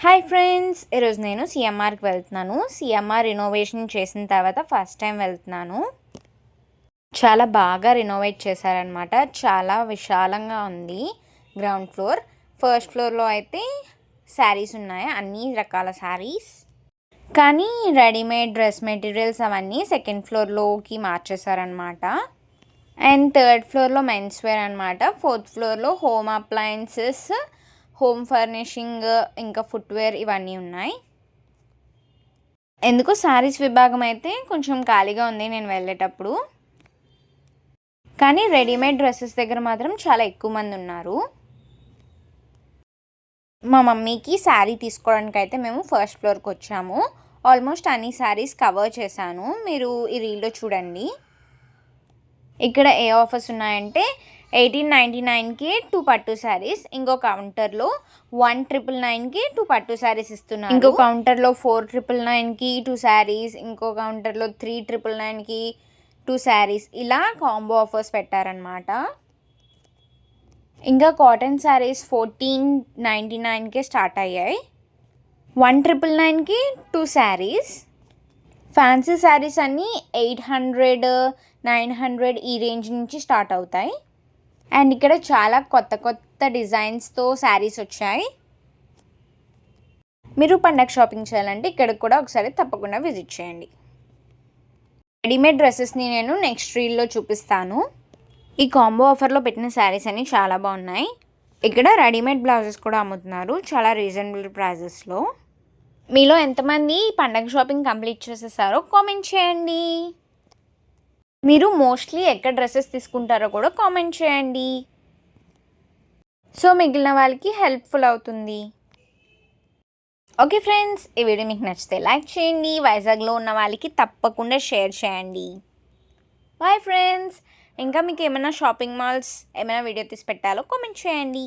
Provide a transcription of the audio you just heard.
Hi friends, ఈరోజు నేను సిఎంఆర్కి వెళ్తున్నాను. సిఎంఆర్ రినోవేషన్ చేసిన తర్వాత ఫస్ట్ టైం వెళ్తున్నాను. చాలా బాగా రినోవేట్ చేశారనమాట. చాలా విశాలంగా ఉంది. గ్రౌండ్ ఫ్లోర్, ఫస్ట్ ఫ్లోర్లో అయితే శారీస్ ఉన్నాయి, అన్ని రకాల శారీస్. కానీ రెడీమేడ్ డ్రెస్ మెటీరియల్స్ అవన్నీ సెకండ్ ఫ్లోర్లోకి మార్చేశారనమాట. అండ్ థర్డ్ ఫ్లోర్లో మెన్స్ వేర్ అనమాట. ఫోర్త్ ఫ్లోర్లో హోమ్ అప్లయన్సెస్, హోమ్ ఫర్నిషింగ్, ఇంకా ఫుట్వేర్ ఇవన్నీ ఉన్నాయి. ఎందుకో శారీస్ విభాగం అయితే కొంచెం ఖాళీగా ఉంది నేను వెళ్ళేటప్పుడు. కానీ రెడీమేడ్ డ్రెస్సెస్ దగ్గర మాత్రం చాలా ఎక్కువ మంది ఉన్నారు. మా మమ్మీకి శారీ తీసుకోవడానికి అయితే మేము ఫస్ట్ ఫ్లోర్కి వచ్చాము. ఆల్మోస్ట్ అన్ని శారీస్ కవర్ చేశాను. మీరు ఈ రీల్లో చూడండి. ఇక్కడ ఏ ఆఫర్స్ ఉన్నాయంటే 1899కి 2 పట్టు శారీస్, ఇంకో కౌంటర్లో 1999కి 2 పట్టు శారీస్ ఇస్తున్నారు. ఇంకో కౌంటర్లో 4999కి 2 శారీస్, ఇంకో కౌంటర్లో 3999కి 2 శారీస్, ఇలా కాంబో ఆఫర్స్ పెట్టారనమాట. ఇంకా కాటన్ శారీస్ 1499కే స్టార్ట్ అయ్యాయి. 1999కి 2 శారీస్. ఫ్యాన్సీ శారీస్ అన్నీ 800, 900 ఈ రేంజ్ నుంచి స్టార్ట్ అవుతాయి. అండ్ ఇక్కడ చాలా కొత్త కొత్త డిజైన్స్తో శారీస్ వచ్చాయి. మీరు పండగ షాపింగ్ చేయాలంటే ఇక్కడికి కూడా ఒకసారి తప్పకుండా విజిట్ చేయండి. రెడీమేడ్ డ్రెస్సెస్ని నేను నెక్స్ట్ రీల్లో చూపిస్తాను. ఈ కాంబో ఆఫర్లో పెట్టిన శారీస్ అన్నీ చాలా బాగున్నాయి. ఇక్కడ రెడీమేడ్ బ్లౌజెస్ కూడా అమ్ముతున్నారు చాలా రీజనబుల్ ప్రైజెస్లో. మీలో ఎంతమంది పండగ షాపింగ్ కంప్లీట్ చేసేసారో కామెంట్ చేయండి. మీరు మోస్ట్లీ ఎక్కడ డ్రెస్సెస్ తీసుకుంటారో కూడా కామెంట్ చేయండి. సో మిగిలిన వాళ్ళకి హెల్ప్ఫుల్ అవుతుంది. ఓకే ఫ్రెండ్స్, ఈ వీడియో మీకు నచ్చితే లైక్ చేయండి. వైజాగ్లో ఉన్న వాళ్ళకి తప్పకుండా షేర్ చేయండి. Bye friends. ఇంకా మీకు ఏమైనా షాపింగ్ మాల్స్ ఏమైనా వీడియో తీసి పెట్టాలో కామెంట్ చేయండి.